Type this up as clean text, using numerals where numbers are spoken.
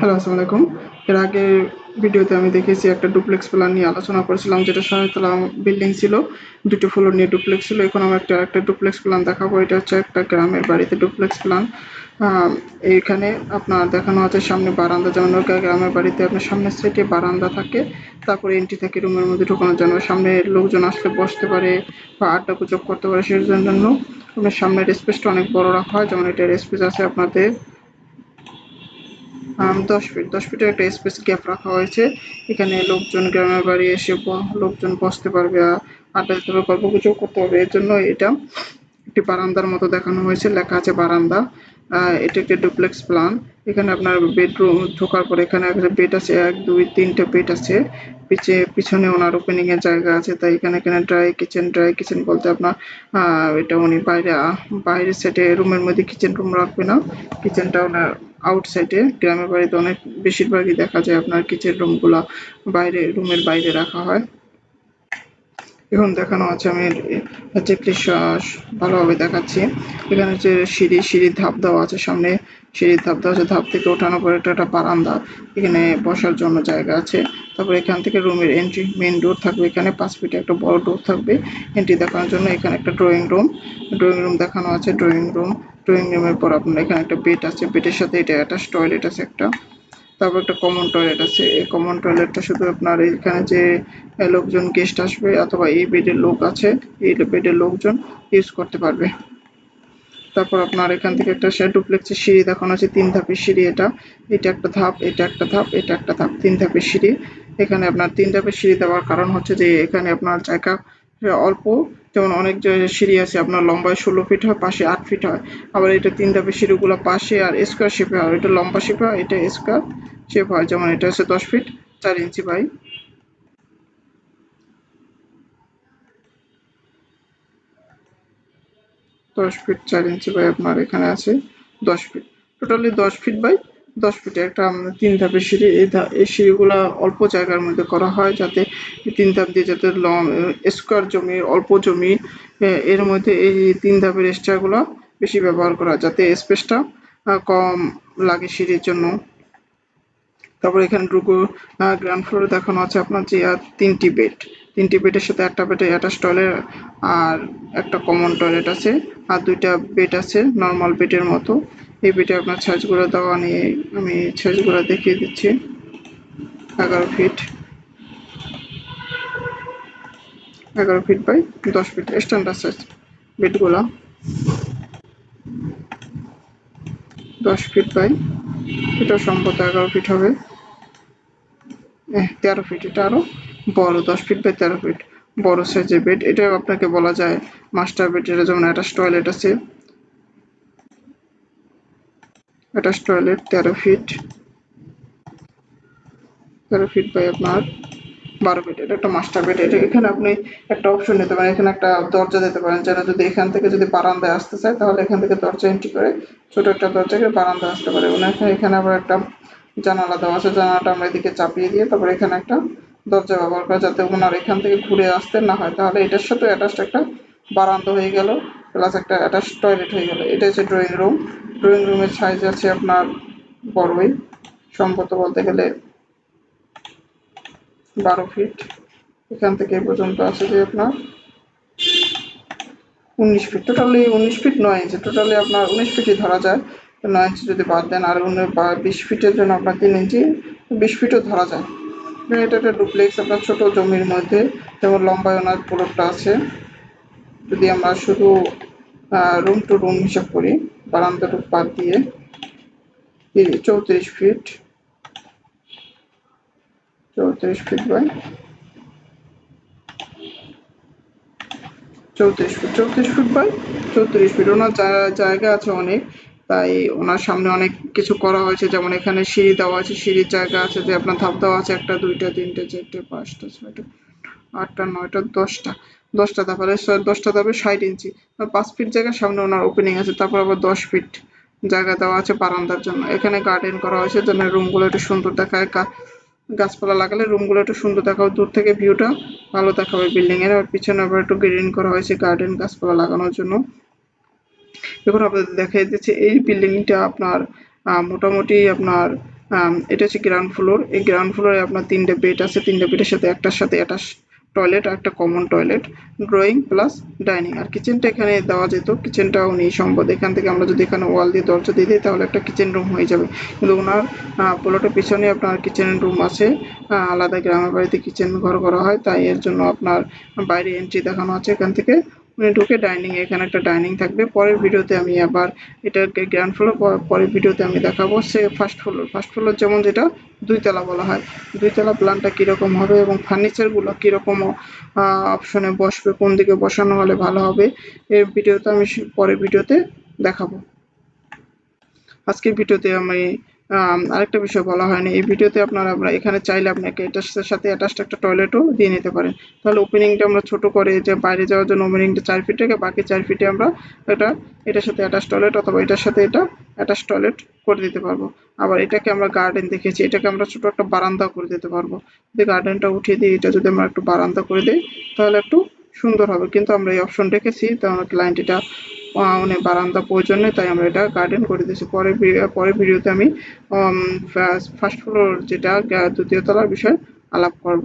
Hello, আসসালামু আলাইকুম। এর আগে ভিডিওতে আমি দেখিয়েছি একটা ডুপ্লেক্স প্ল্যান নিয়ে আলোচনা করেছিলাম, যেটা ৬ তলা বিল্ডিং ছিল, ২টো ফ্লোর নিয়ে ডুপ্লেক্স ছিল। এখন আমি একটা ডুপ্লেক্স প্ল্যান দেখাবো। এটা হচ্ছে একটা গ্রামের বাড়িতে ডুপ্লেক্স প্ল্যান। এইখানে আপনার দেখানো আছে সামনে বারান্দা, যেমন গ্রামের বাড়িতে আপনার সামনের সাইডে বারান্দা থাকে, তারপরে এন্ট্রি থাকে রুমের মধ্যে ঢোকানোর জন্য। সামনে লোকজন আসলে বসতে পারে বা আড্ডা গুজব করতে পারে, সেই জন্য আপনার সামনের স্পেসটা অনেক বড় রাখা হয়। যেমন এটার স্পেস আছে আপনাদের 10 ফিটের একটা স্পেস গ্যাপ রাখা হয়েছে। এখানে লোকজন গ্রামের বাড়ি এসে লোকজন বসতে পারবে, আড্ডা দিতে পারবে, গল্পগুজব করতে পারবে। এর জন্য এটা একটি বারান্দার মতো দেখানো হয়েছে, লেখা আছে বারান্দা। এটা একটি ডুপ্লেক্স প্ল্যান। এখানে আপনার বেডরুম ঢোকার পরে এখানে একটা বেড আছে, 1 2 3টে বেড আছে। পিছনে ওনার ওপেনিং এর জায়গা আছে, তাই এখানে ড্রাই কিচেন বলতে আপনার এটা উনি বাইরের সাইডে রুমের মধ্যে কিচেন রুম রাখবে না। কিচেনটা ওনার আউটসাইডে। গ্রামের বাড়িতে অনেক বেশিরভাগই দেখা যায় আপনার কিচেন রুমগুলা রুমের বাইরে রাখা হয়। এখন দেখানো আছে, আমি হচ্ছে ভালোভাবে দেখাচ্ছি। এখানে হচ্ছে সিঁড়ির ধাপ দেওয়া আছে, সামনে সিঁড়ির ধাপ দেওয়া আছে, ধাপ থেকে ওঠানোর পরে একটা বারান্দা, এখানে বসার জন্য জায়গা আছে। তারপর এখান থেকে রুমের এন্ট্রি, মেন ডোর থাকবে, এখানে 5 ফিটে একটা বড় ডোর থাকবে এন্ট্রি দেখানোর জন্য। এখানে একটা ড্রয়িং রুম দেখানো আছে। ড্রয়িং রুমের পর আপনার এখানে একটা বেড আছে, বেডের সাথে এটা অ্যাটাচ টয়লেট আছে একটা। তারপর একটা কমন টয়লেট আছে। এই কমন টয়লেটটা শুধু আপনার এখানে যে লোকজন গেস্ট আসবে অথবা এই বেডের লোক আছে, এই বেডের লোকজন ইউজ করতে পারবে। তারপর আপনার এখান থেকে একটা ডুপ্লেক্সের সিঁড়ি দেখানো আছে, 3 ধাপের সিঁড়ি। এটা একটা ধাপ, এটা একটা ধাপ, এটা একটা ধাপ, 3 ধাপের সিঁড়ি। এখানে আপনার 3 ধাপের সিঁড়ি দেওয়ার কারণ হচ্ছে যে এখানে আপনার জায়গা অল্প। যেমন অনেক সিঁড়ি আছে আপনার লম্বায় 16 ফিট হয়, পাশে 8 ফিট হয়। আবার এটা 3 ধাপের সিঁড়িগুলো পাশে আর স্কোয়ার শেপে হয়, এটা লম্বা শেপে হয়, এটা স্কোয়ার শেপ হয়। যেমন এটা হচ্ছে 10 feet 4 inch by 10 feet 4 inch by আপনার এখানে আছে 10 ফিট। টোটালি 10 ফিট বাই 10 ফিটে একটা 3 ধাপের সিঁড়ি। এই সিঁড়িগুলা অল্প জায়গার মধ্যে করা হয়, যাতে 3 ধাপ দিয়ে যাতে স্কোয়ার জমি, অল্প জমি, এর মধ্যে এই 3 ধাপের স্টারগুলো বেশি ব্যবহার করা, যাতে স্পেসটা কম লাগে সিঁড়ির জন্য। তারপর এখানে গ্রাউন্ড ফ্লোরে দেখানো আছে আপনার যে 3টি বেডের সাথে একটা বেডে অ্যাটাচ টয়লেট আর একটা কমন টয়লেট আছে, আর 2টা বেড আছে নর্মাল বেডের মতো। এই বেডে আপনার সাইজগুলো দেওয়া নিয়ে আমি সাইজগুলো দেখিয়ে দিচ্ছি। 11 feet 11 feet by 10 feet standard size বেডগুলা। 10 ফিট বাই, এটা সম্ভবত 11 ফিট হবে, 13 ফিট। এটা আরো বড়, 10 ফিট বাই 13 ফিট বড় সাইজের বেড। এটা আপনাকে বলা যায় মাস্টার বেড। এটা যেমন অ্যাটাচ টয়লেট আছে, অ্যাটাচ টয়লেট 13 ফিট বাই আপনার 12 ফিট। এটা একটা মাস্টার বেড। এটা এখানে আপনি একটা অপশন নিতে পারেন, এখানে একটা দরজা দিতে পারেন, যেন যদি এখান থেকে যদি বারান্দায় আসতে চায় তাহলে এখান থেকে দরজা এন্ট্রি করে ছোট একটা দরজাকে বারান্দায় আসতে পারে। এখানে আবার একটা জানালা দেওয়া আছে, জানালাটা আমরা এদিকে চাপিয়ে দিয়ে তারপরে এখানে একটা দরজা ব্যবহার করা, যাতে ওনার এখান থেকে ঘুরে আসতে না হয়। তাহলে এটার সাথে অ্যাটাচড একটা বারান্দা হয়ে গেল, প্লাস একটা অ্যাটাচ টয়লেট হয়ে গেল। এটা হচ্ছে ড্রয়িং রুমের সাইজ আছে আপনার বড়ই, সম্ভবত বলতে গেলে 12 ফিট। এখান থেকে এই পর্যন্ত আছে যে আপনার 19 ফিট, টোটালি 19 ফিট 9 ইঞ্চি, টোটালি আপনার 19 ফিটই ধরা যায়। 9 ইঞ্চি যদি বাদ দেন আর 20 ফিটের জন্য আপনার 3 ইঞ্চি, 20 ফিটও ধরা যায়। এটা একটা ডুপ্লেক্স আপনার ছোট জমির মধ্যে। যেমন লম্বায় ওনার প্লটটা আছে, যদি আমরা শুধু রুম টু রুম হিসাব করি বারান্দাটুক বাদ দিয়ে, 34 feet 34 feet by 34 feet by 34 feet. Owner জায়গা আছে অনেক, তাই ওনার সামনে অনেক কিছু করা হয়েছে। যেমন এখানে সিঁড়ি দেওয়া আছে, সিঁড়ির জায়গা আছে, যে আপনার ধাপ দেওয়া আছে 1টা 2টা 3টে 4টে 5টা 6টা 8টা 9টা 10টা ধাপ, 10টা ধাপে 60 ইঞ্চি, 5 ফিট জায়গা সামনে ওনার ওপেনিং আছে। তারপর আবার 10 ফিট জায়গা দেওয়া আছে বারান্দার জন্য। এখানে গার্ডেন করা হয়েছে যেন রুমগুলো একটু সুন্দর দেখায়। গাছপালা লাগালে রুমগুলো একটু সুন্দর দেখাবে, দূর থেকে ভিউটা ভালো দেখাবে বিল্ডিং এর। আর পিছনে আবার একটু গ্রিন করা হয়েছে গার্ডেন, গাছপালা লাগানোর জন্য। এখন আপনাদের দেখাই দিচ্ছি এই বিল্ডিংটা আপনার মোটামুটি আপনার এটা হচ্ছে গ্রাউন্ড ফ্লোর। এই গ্রাউন্ড ফ্লোরে আপনার 3টে বেড আছে, 3টে বেডের সাথে একটার সাথে অ্যাটাচ টয়লেট আর একটা common toilet, drawing plus dining. আর কিচেনটা এখানে দেওয়া যেত, কিচেনটাও নেই সম্ভব। এখান থেকে আমরা যদি এখানে ওয়াল দিয়ে দরজা দিয়ে দিই তাহলে একটা কিচেন রুম হয়ে যাবে, কিন্তু ওনার প্লটের পিছনে আপনার কিচেন রুম আছে। আলাদা গ্রামের বাড়িতে কিচেন ঘর করা হয়, তাই এর জন্য আপনার বাইরে এন্ট্রি দেখানো আছে। এখান থেকে উনি ঢুকে ডাইনিং, এখানে একটা ডাইনিং থাকবে। পরের ভিডিওতে আমি আবার এটাকে গ্রাউন্ড ফ্লোর, পরের ভিডিওতে আমি দেখাবো সে ফার্স্ট ফ্লোর। ফার্স্ট ফ্লোর যেমন যেটা 2 তলা বলা হয়, 2 তলা প্ল্যানটা কিরকম হবে এবং ফার্নিচারগুলো কিরকম অপশনে বসবে, কোন দিকে বসানো হলে ভালো হবে, এই ভিডিওতে আমি পরের ভিডিওতে দেখাবো। আজকের ভিডিওতে আমি আরেকটা বিষয় বলা হয়নি, এই ভিডিওতে আপনারা এখানে চাইলে আপনাকে এটার সাথে অ্যাটাচড একটা টয়লেটও দিয়ে নিতে পারেন। তাহলে ওপেনিংটা আমরা ছোট করে, যে বাইরে যাওয়ার জন্য ওপেনিংটা 4 ফিট রেখে বাকি 4 ফিটে আমরা এটা এটার সাথে অ্যাটাচ টয়লেট অথবা এটার সাথে এটা অ্যাটাচ টয়লেট করে দিতে পারবো। আবার এটাকে আমরা গার্ডেন দেখেছি, এটাকে আমরা ছোট একটা বারান্দা করে দিতে পারবো। যদি গার্ডেনটা উঠিয়ে দিই, এটা যদি আমরা একটু বারান্দা করে দিই তাহলে একটু সুন্দর হবে, কিন্তু আমরা এই অপশন রেখেছি, তাহলে ক্লায়েন্ট এটা মানে বারান্দা প্রয়োজন নেই, তাই আমরা এটা গার্ডেন করে দিয়েছি। পরের ভিডিওতে আমি ফার্স্ট ফ্লোর যেটা 2য় তলার বিষয়ে আলাপ করব।